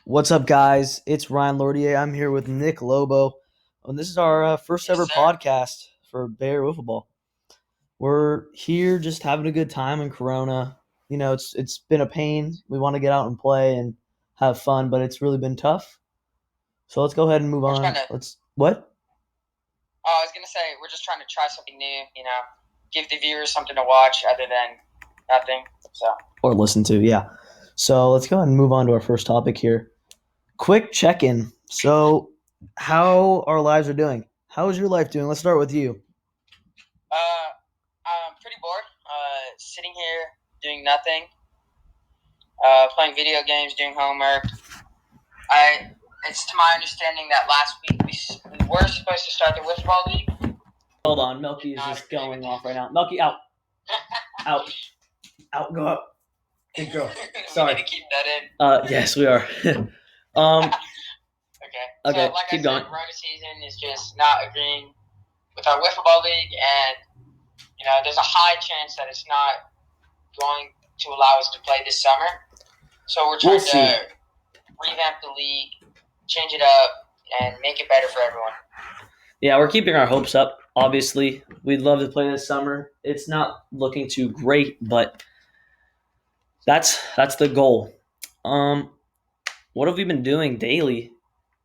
What's up, guys? It's Ryan Lordier. I'm here with Nick Lobo, and this is our first Yes, ever sir. podcast for BayArea Wiffle. We're here just having a good time in Corona. You know, it's been a pain. We want to get out and play and have fun, but it's really been tough. So let's go ahead and move We're trying on. to. Let's what? Oh, I was gonna say we're just trying to try something new. Give the viewers something to watch other than nothing. So Or listen to, yeah. So let's go ahead and move on to our first topic here. Quick check-in. So, how our lives are doing? How is your life doing? Let's start with you. I'm pretty bored. Sitting here doing nothing. Playing video games, doing homework. It's to my understanding that last week we were supposed to start the wiffleball league. Hold on, Milky is just going off right now. Milky, out, out, out, go up. Good girl. Sorry. We need to keep that in. Yes, we are. Okay. Okay, So, like keep I going. said, Corona season is just not agreeing with our wiffleball league, and there's a high chance that it's not going to allow us to play this summer. So we're trying to revamp the league, change it up, and make it better for everyone. Yeah, we're keeping our hopes up. Obviously, we'd love to play this summer. It's not looking too great, but that's the goal. What have we been doing daily?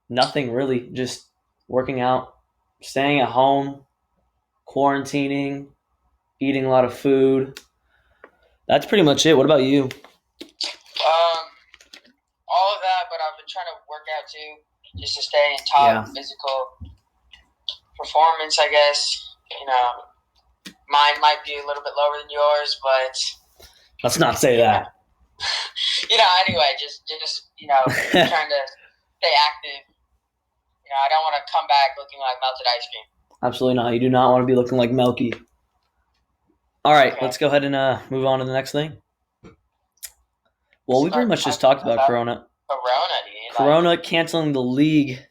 Nothing really. Just working out, staying at home, quarantining, eating a lot of food. That's pretty much it. What about you? All of that, but I've been trying to work out too, just to stay in top physical performance, I guess. Mine might be a little bit lower than yours, but let's not say that. Anyway, just trying to stay active. I don't want to come back looking like melted ice cream. Absolutely not. You do not want to be looking like Melky. All right, let's go ahead and move on to the next thing. Well, we pretty much just talked about Corona. Corona canceling the league.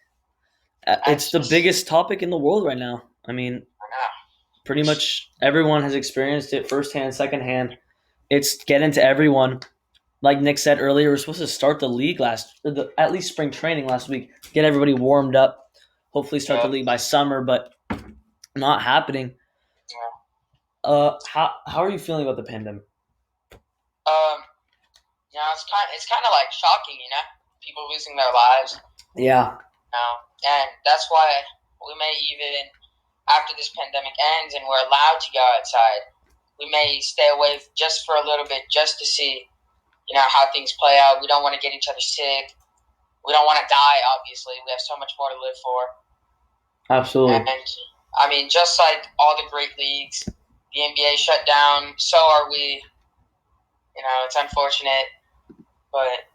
It's the biggest topic in the world right now. I mean, pretty much everyone has experienced it firsthand, secondhand. It's getting to everyone. Like Nick said earlier, we're supposed to start the league at least spring training last week, get everybody warmed up, hopefully start the league by summer, but not happening. How are you feeling about the pandemic? It's kind of like shocking, people losing their lives. Yeah. And that's why we may even, after this pandemic ends and we're allowed to go outside, we may stay away just for a little bit, just to see, how things play out. We don't want to get each other sick. We don't want to die, obviously. We have so much more to live for. Absolutely. And, just like all the great leagues, the NBA shut down, so are we. It's unfortunate, but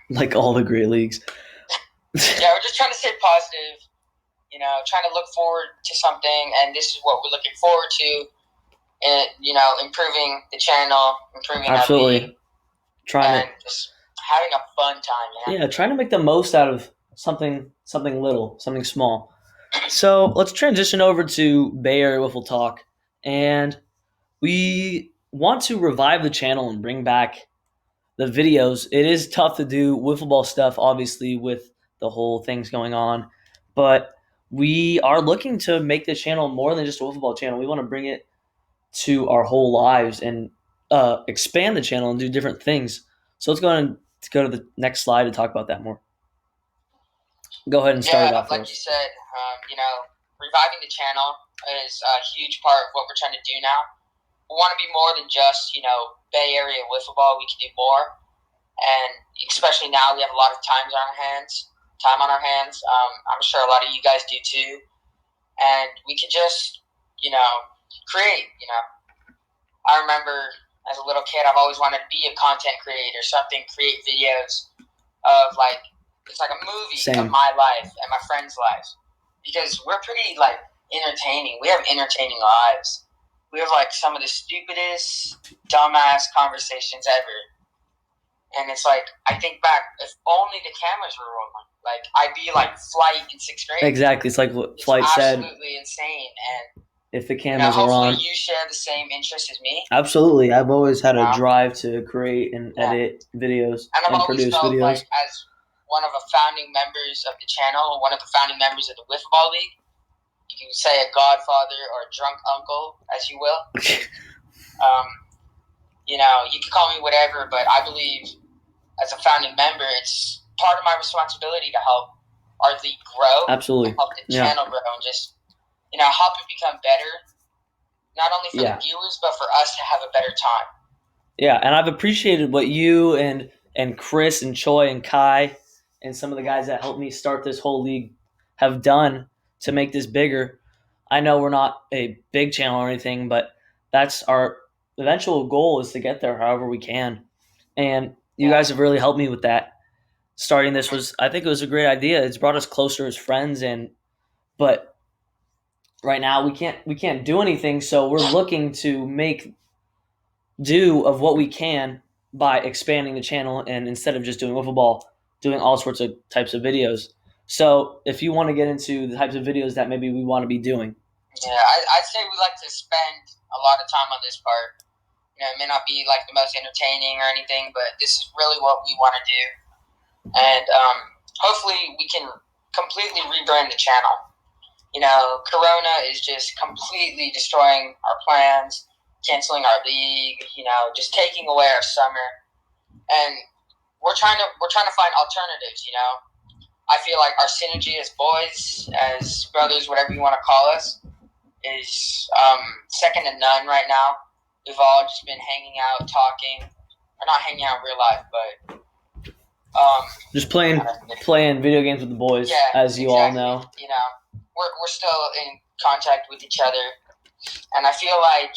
like all the great leagues. Yeah, we're just trying to stay positive, trying to look forward to something, and this is what we're looking forward to, and, improving the channel, improving Absolutely. our league, and just having a fun time, Yeah, trying to make the most out of something little, something small. So let's transition over to BayArea Wiffle Talk, and we want to revive the channel and bring back the videos. It is tough to do wiffle ball stuff, obviously, with the whole things going on, but we are looking to make the channel more than just a wiffle ball channel. We want to bring it to our whole lives and expand the channel and do different things. So let's go to the next slide to talk about that more. Go ahead and start it off. Like you said, reviving the channel is a huge part of what we're trying to do now. We want to be more than just, BayArea Wiffle Ball. We can do more, and especially now we have a lot of time on our hands. I'm sure a lot of you guys do too, and we can just, create. I remember as a little kid, I've always wanted to be a content creator, create videos of it's like a movie of my life and my friends' lives, because we're pretty entertaining. We have entertaining lives. We have some of the stupidest, dumbass conversations ever. And it's I think back, if only the cameras were rolling. I'd be Flight in 6th grade. Exactly. It's like what Flight said. Absolutely insane. And if the You know, cameras are hopefully on. you share the same interests as me. Absolutely. I've always had You a know, drive to create and yeah. edit videos And I've and always produce felt videos. like, as one of the founding members of the channel, one of the founding members of the Wiffleball League, you can say a godfather or a drunk uncle, as you will. You know, you can call me whatever, but I believe as a founding member, it's part of my responsibility to help our league grow, Absolutely. help the channel grow, and just, you know, help it become better, not only for the viewers, but for us to have a better time. Yeah, and I've appreciated what you and Chris and Choi and Kai and some of the guys that helped me start this whole league have done to make this bigger. I know we're not a big channel or anything, but that's our eventual goal is to get there however we can. And you guys have really helped me with that. Starting this was, I think it was a great idea. It's brought us closer as friends, but right now we can't do anything, so we're looking to make do of what we can by expanding the channel, and instead of just doing wiffle ball, doing all sorts of types of videos. So if you want to get into the types of videos that maybe we want to be doing. Yeah, I'd say we like to spend a lot of time on this part. You know, it may not be like the most entertaining or anything, but this is really what we want to do. And hopefully we can completely rebrand the channel. You know, Corona is just completely destroying our plans, canceling our league, you know, just taking away our summer. And we're trying to find alternatives, you know. I feel like our synergy as boys, as brothers, whatever you want to call us, is second to none right now. We've all just been hanging out, talking. Or not hanging out in real life, but just playing video games with the boys, as you all know. You know, we're still in contact with each other, and I feel like,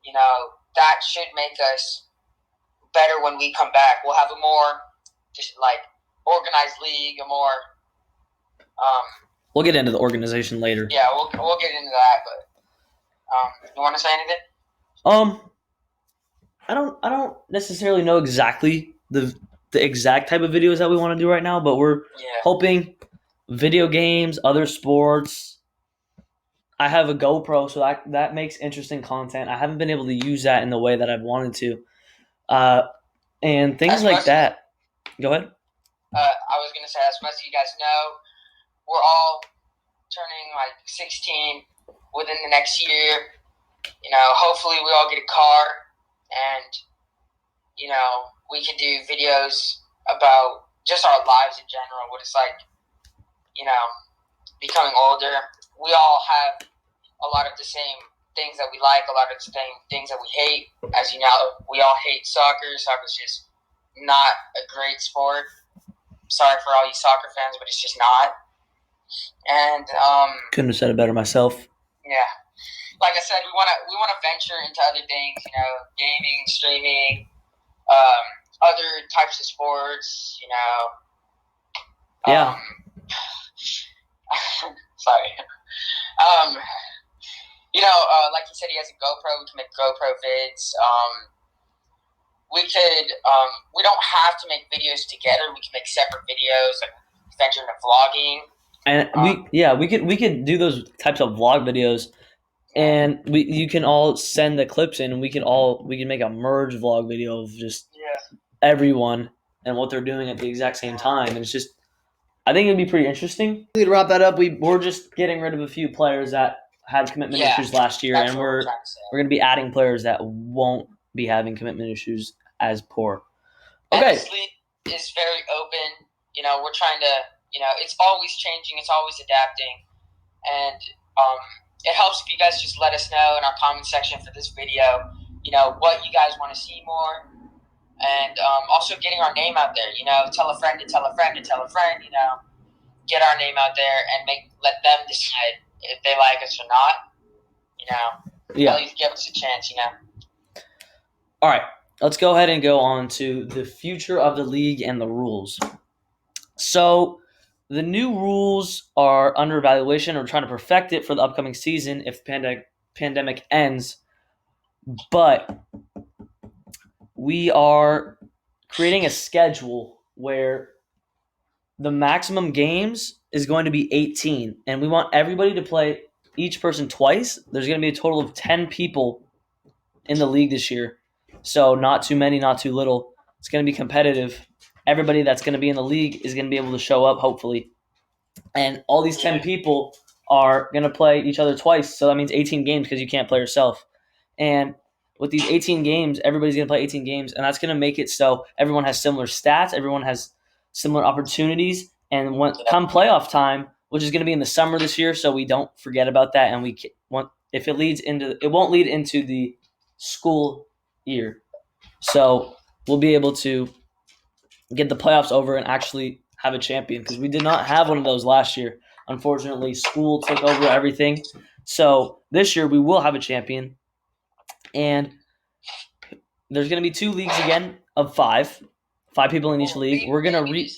you know, that should make us better when we come back. We'll have a more just like organized league, a more we'll get into the organization later. Yeah, we'll get into that, but you want to say anything? I don't necessarily know exactly the exact type of videos that we want to do right now, but we're hoping video games, other sports. I have a GoPro, so that makes interesting content. I haven't been able to use that in the way that I've wanted to, and things like that. Go ahead. I was gonna say, as most of you guys know, we're all turning like 16 within the next year. You know, hopefully we all get a car, and you know, we can do videos about just our lives in general, what it's like, you know, becoming older. We all have a lot of the same things that we like, a lot of the same things that we hate. As you know, we all hate soccer. Soccer's just not a great sport. Sorry for all you soccer fans, but it's just not. And couldn't have said it better myself. Yeah, like I said, we want to venture into other things. You know, gaming, streaming, other types of sports. You know. Yeah. Sorry. You know, like you said, he has a GoPro. We can make GoPro vids. We could. We don't have to make videos together. We can make separate videos, like venture into vlogging. And we could do those types of vlog videos, and you can all send the clips in, and we can make a merge vlog video of just everyone and what they're doing at the exact same time, and it's just, I think it'd be pretty interesting. To wrap that up, we're just getting rid of a few players that had commitment issues last year, and we're going to be adding players that won't be having commitment issues as poor. Okay. And this league is very open. You know, we're trying to, you know, it's always changing, it's always adapting, and it helps if you guys just let us know in our comment section for this video, you know, what you guys want to see more, and also getting our name out there. You know, tell a friend to tell a friend to tell a friend. You know, get our name out there and let them decide if they like us or not. You know, at least give us a chance. You know. All right, let's go ahead and go on to the future of the league and the rules. So, the new rules are under evaluation. We're trying to perfect it for the upcoming season if the pandemic ends. But we are creating a schedule where the maximum games is going to be 18, and we want everybody to play each person twice, there's going to be a total of 10 people in the league this year. So not too many, not too little. It's going to be competitive. Everybody that's going to be in the league is going to be able to show up, hopefully. And all these 10 people are going to play each other twice. So that means 18 games because you can't play yourself. And with these 18 games, everybody's going to play 18 games. And that's going to make it so everyone has similar stats. Everyone has similar opportunities. And when come playoff time, which is going to be in the summer this year, so we don't forget about that. And we want if it leads into it won't lead into the school year. So we'll be able to get the playoffs over and actually have a champion because we did not have one of those last year. Unfortunately, school took over everything. So this year we will have a champion. And there's going to be 2 leagues again of 5. 5 people in each league. We're going to You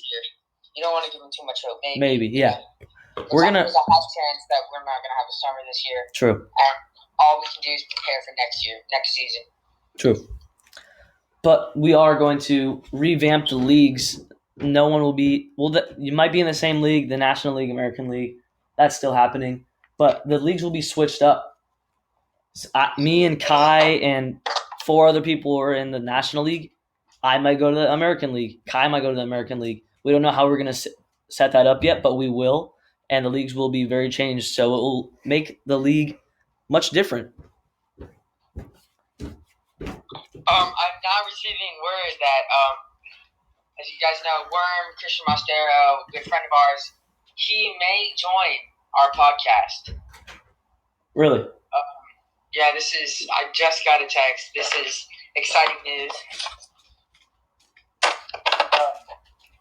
don't want to give them too much hope. Maybe, yeah. We're gonna. There's a high chance that we're not gonna have a summer this year. True. And all we can do is prepare for next season. True. But we are going to revamp the leagues. No one will be you might be in the same league, the National League, American League. That's still happening. But the leagues will be switched up. Me and Kai and 4 other people are in the National League. I might go to the American League. Kai might go to the American League. We don't know how we're going to set that up yet, but we will. And the leagues will be very changed. So it will make the league much different. I'm now receiving word that, as you guys know, Worm, Christian Mostero, a good friend of ours, he may join our podcast. Really? Yeah, I just got a text. This is exciting news.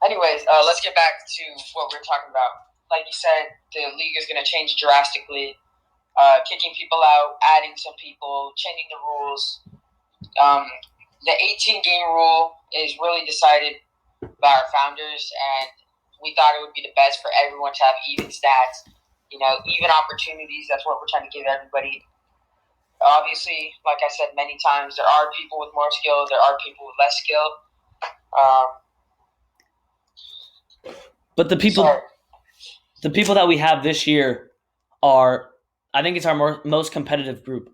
Anyways, let's get back to what we're talking about. Like you said, the league is going to change drastically, kicking people out, adding some people, changing the rules. The 18-game rule is really decided by our founders, and we thought it would be the best for everyone to have even stats, even opportunities. That's what we're trying to give everybody. Obviously, like I said many times, there are people with more skill, there are people with less skill. But the people that we have this year I think it's our most competitive group.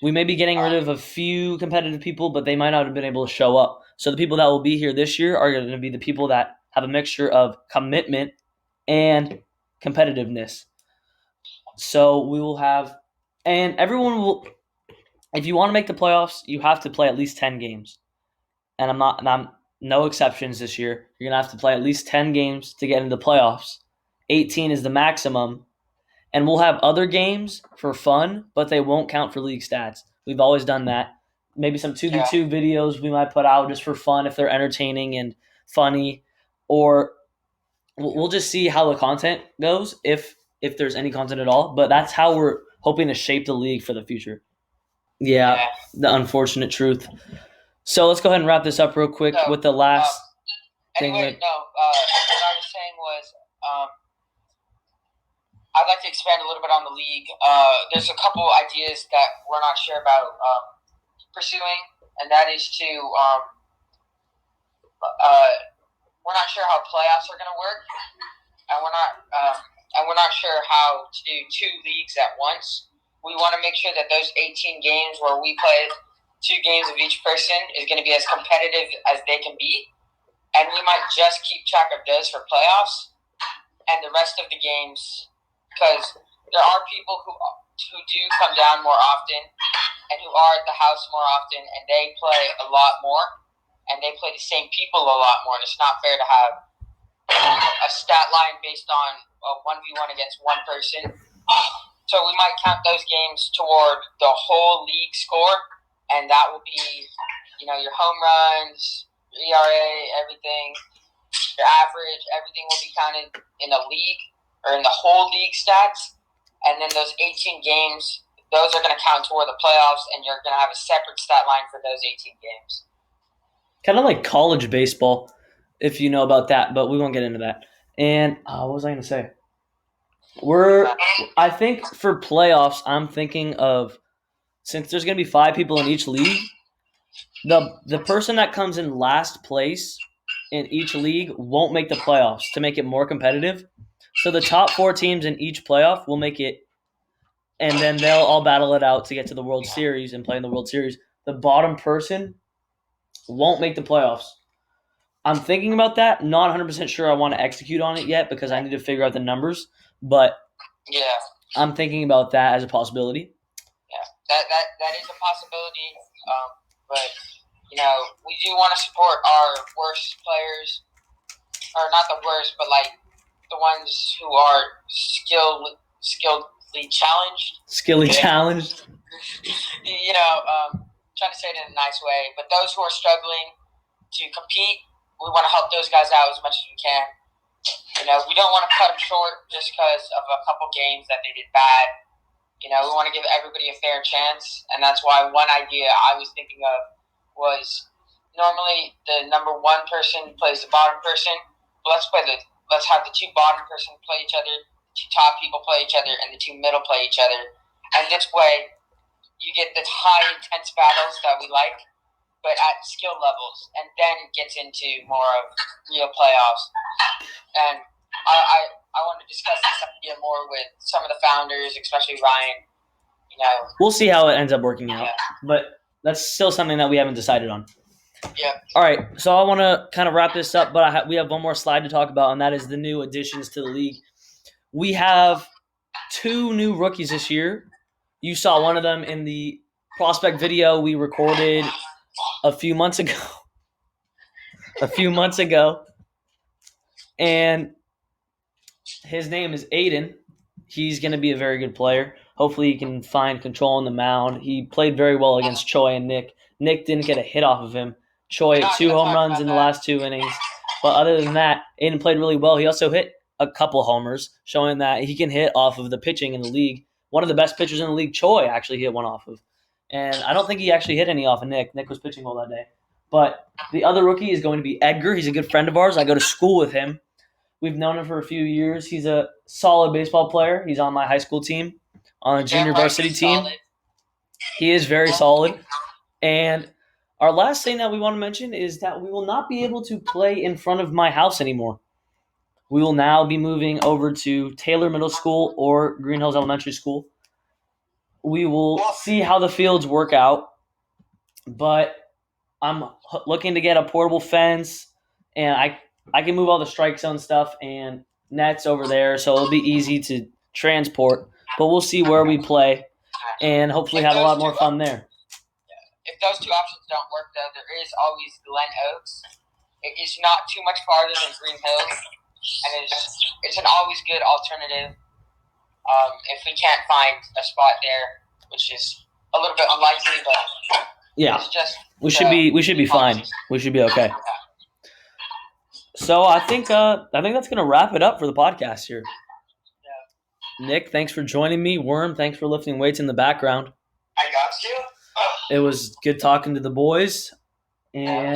We may be getting rid of a few competitive people, but they might not have been able to show up. So the people that will be here this year are going to be the people that have a mixture of commitment and competitiveness. So we will have, and everyone will, if you want to make the playoffs, you have to play at least 10 games. And I'm no exceptions this year. You're going to have to play at least 10 games to get into the playoffs. 18 is the maximum. And we'll have other games for fun, but they won't count for league stats. We've always done that. Maybe some 2v2 videos we might put out just for fun if they're entertaining and funny. Or we'll just see how the content goes, if there's any content at all. But that's how we're hoping to shape the league for the future. Yeah. The unfortunate truth. So let's go ahead and wrap this up real quick with the last thing. What I was saying was I'd like to expand a little bit on the league. There's a couple ideas that we're not sure about pursuing, and that is to we're not sure how playoffs are going to work, and we're not sure how to do 2 leagues at once. We want to make sure that those 18 games where we play 2 games of each person is going to be as competitive as they can be, and we might just keep track of those for playoffs, and the rest of the games, because there are people who do come down more often and who are at the house more often, and they play a lot more, and they play the same people a lot more, and it's not fair to have a stat line based on a 1v1 against one person. So we might count those games toward the whole league score, and that will be, your home runs, your ERA, everything, your average, everything will be counted in a league or in the whole league stats. And then those 18 games, those are going to count toward the playoffs, and you're going to have a separate stat line for those 18 games. Kind of like college baseball, if you know about that, but we won't get into that. And what was I going to say? I think for playoffs, I'm thinking of, since there's going to be 5 people in each league, the person that comes in last place in each league won't make the playoffs to make it more competitive. So the top 4 teams in each playoff will make it and then they'll all battle it out to get to the World Series and play in the World Series. The bottom person won't make the playoffs. I'm thinking about that. Not 100% sure I want to execute on it yet because I need to figure out the numbers. But Yeah, I'm thinking about that as a possibility. yeah, that is a possibility. But we do want to support our worst players, or not the worst, but like the ones who are skilledly challenged. Skilly challenged. Trying to say it in a nice way, but those who are struggling to compete, we want to help those guys out as much as we can. We don't want to cut them short just because of a couple games that they did bad. We want to give everybody a fair chance, and that's why one idea I was thinking of was normally the number one person plays the bottom person. But let's have the two bottom person play each other, the two top people play each other, and the two middle play each other. And this way, you get the high intense battles that we like, but at skill levels, and then it gets into more of real playoffs. And I want to discuss this idea more with some of the founders, especially Ryan. We'll see how it ends up working out, Yeah. but that's still something that we haven't decided on. Yeah. All right, so I want to kind of wrap this up, but we have one more slide to talk about, and that is the new additions to the league. We have 2 new rookies this year. You saw one of them in the prospect video we recorded a few months ago. And his name is Aiden. He's going to be a very good player. Hopefully he can find control on the mound. He played very well against Choi and Nick. Nick didn't get a hit off of him. Choi hit 2 home runs in the last 2 innings. But other than that, Aiden played really well. He also hit a couple homers, showing that he can hit off of the pitching in the league. One of the best pitchers in the league, Choi, actually hit one off of. And I don't think he actually hit any off of Nick. Nick was pitching well that day. But the other rookie is going to be Edgar. He's a good friend of ours. I go to school with him. We've known him for a few years. He's a solid baseball player. He's on my high school team, on the junior varsity team. Solid. He is very solid. And our last thing that we want to mention is that we will not be able to play in front of my house anymore. We will now be moving over to Taylor Middle School or Green Hills Elementary School. We will see how the fields work out, but I'm looking to get a portable fence, and I can move all the strike zone stuff and nets over there, so it'll be easy to transport. But we'll see where we play, and hopefully have a lot more fun there. If those 2 options don't work, though, there is always Glen Oaks. It is not too much farther than Green Hills, and it's an always good alternative. If we can't find a spot there, which is a little bit unlikely, but yeah, it's just we should be fine. We should be okay. So I think that's gonna wrap it up for the podcast here. Yeah. Nick, thanks for joining me. Worm, thanks for lifting weights in the background. I got you. It was good talking to the boys, and